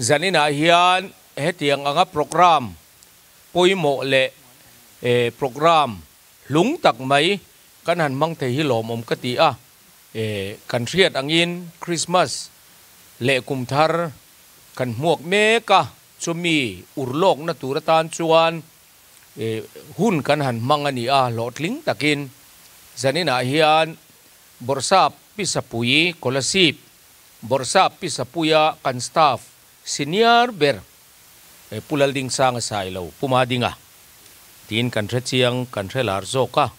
zanina hian hetiang anga program poimo le program lung tak mai kan han mang the hi lom om kati a kan riat angin Christmas le kum thar kan muak me ka chumi urlok na turatan chuan hun kan han mang ani a lotling takin zanina hian borsap pisapui kolasip borsap pisapuya kan staff senior ber pulalding sang sailo pumadinga tin kan chiang kan relar zoka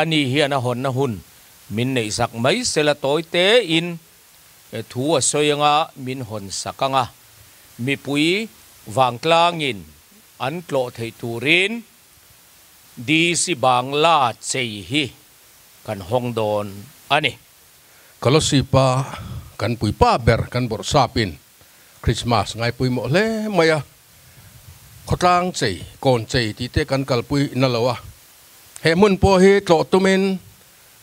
ani hian a hon na hun min nei sak mai sela toy te in thu a soyanga min hon sakanga mi pui wangtlangin an tlo thei turin di si bangla chei hi kan hongdon ani kalosipa kan pui pa ber kan bor sapin Christmas ngai pui mo le maya khotlang chei kon chei ti te kan kal pui na lawa he mun po hi tlo tumin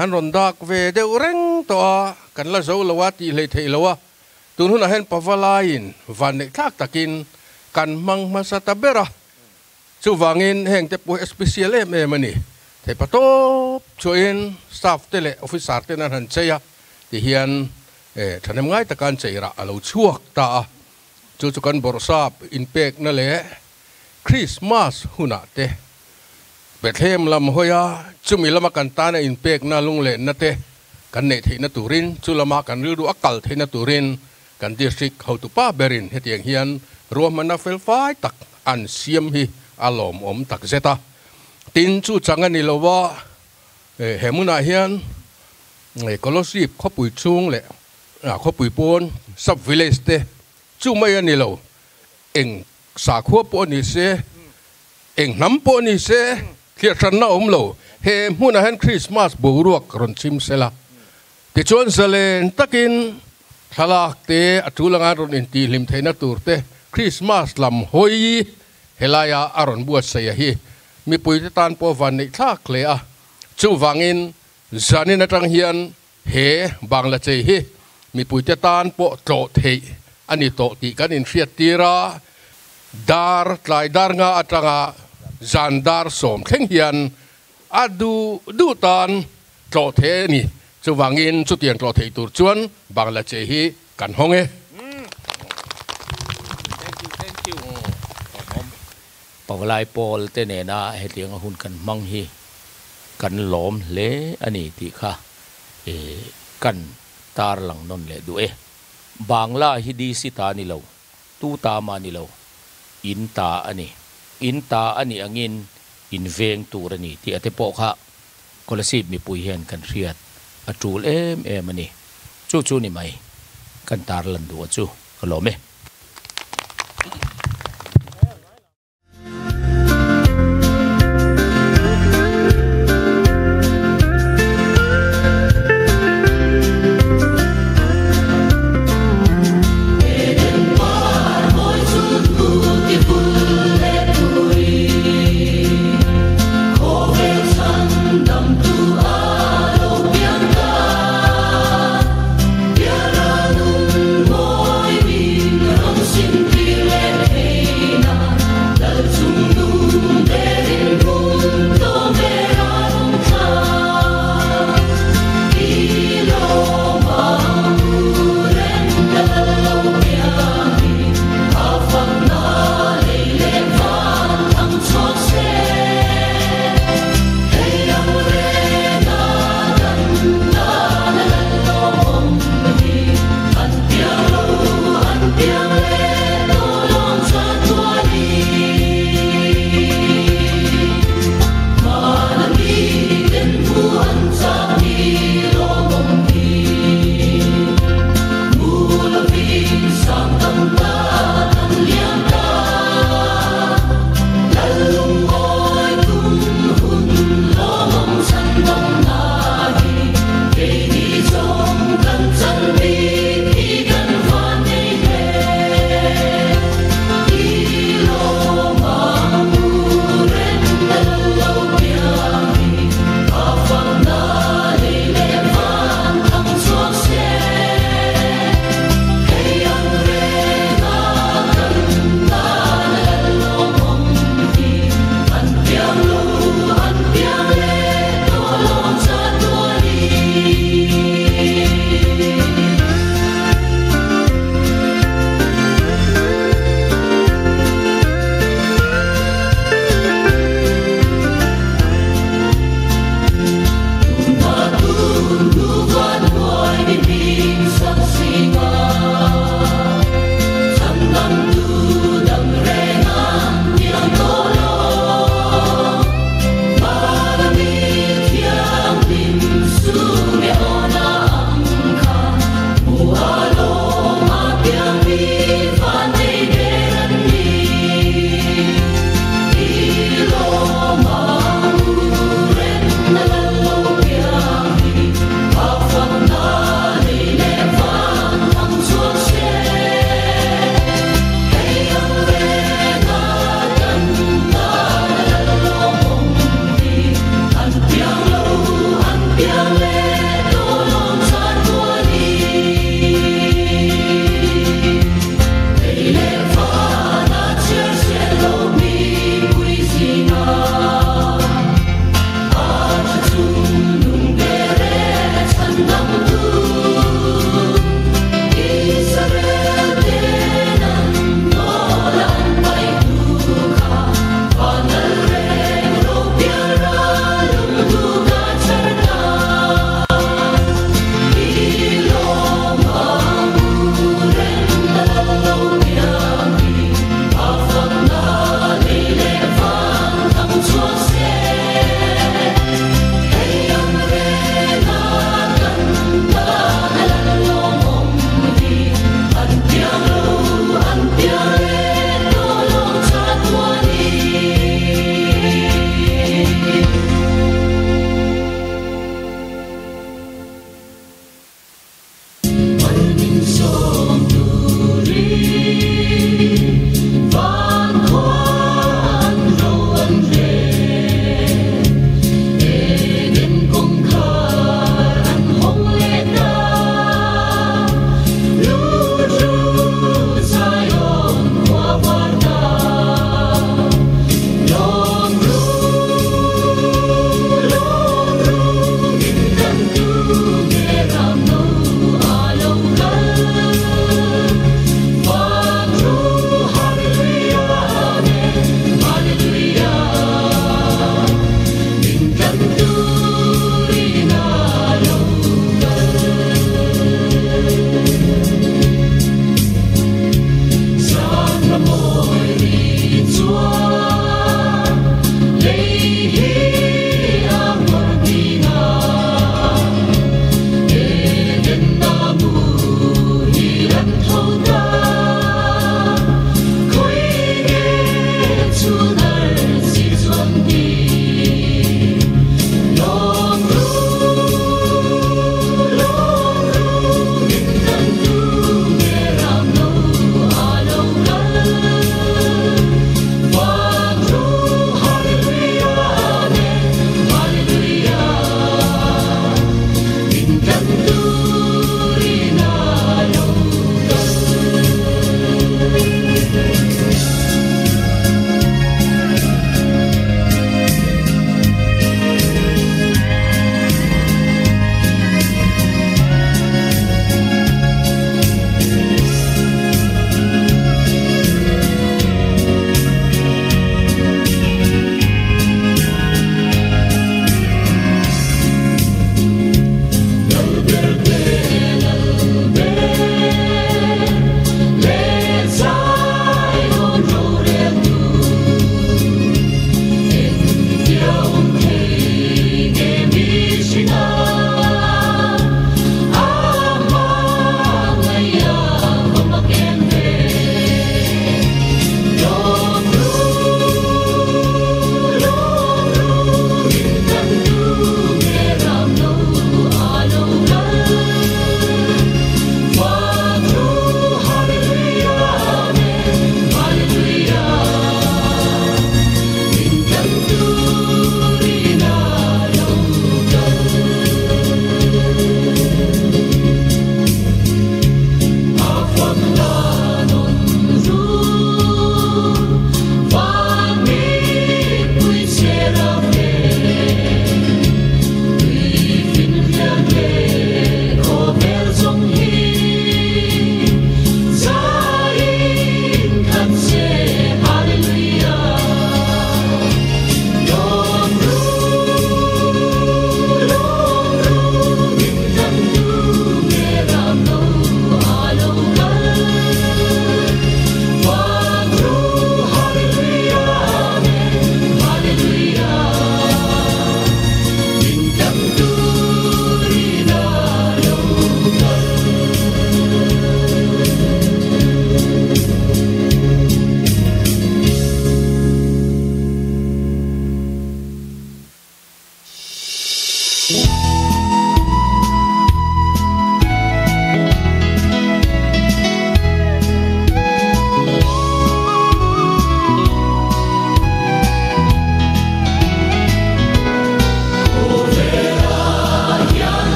an ron dak ve de reng to kan la zo lawa ti le thei lawa tun hun hen pavalain van ne thak takin kan mang masata bera chu wangin heng te pu special em mani te patop chuin staff te le officer te nan han cheya ti hian thanem ngai takan cheira alo chuak ta chu kan borsap in pek na le Christmas huna te Bethlehem lam hoya chumi lama kan ta na in pek na lung le na te kan ne thei na turin chu lama kan ru akal thei na turin kan district how to pa berin hetiang hian ruam na fel fai tak an siam hi alom om tak zeta tin chu changani lowa hemuna hian kolosip khopui chung le khopui pon sub village te chu mai ani lo eng sa khuwa po ni se eng nam po ni se khia than na om lo he huna han Christmas bo ruak ron chim sela ti chuan salen takin thalak te atulanga ron in ti lim theina tur te Christmas lam hoi helaya aron buat saya hi mi pui tan po van nei thak le a chu wangin zanin atang hian he bangla chei hi mi pui tan po tlo thei ani to ti kan in riat tira dar tlai dar nga atanga zandar som thleng hian adu du tan tlo the ni chu wangin chu tiang tlo thei tur chuan bangla chei hi kan honge pawlai pol te ne na hetiang hun kan mang hi kan lom le ani ti kha kan tar lang non le du bangla hi di si ta ni lo tu ta ma ni lo in ta ani angin in veng turani ti ate po kha kolasip mi pui hian kan riat atul em ani chu ni mai kan tar lan du chu kalome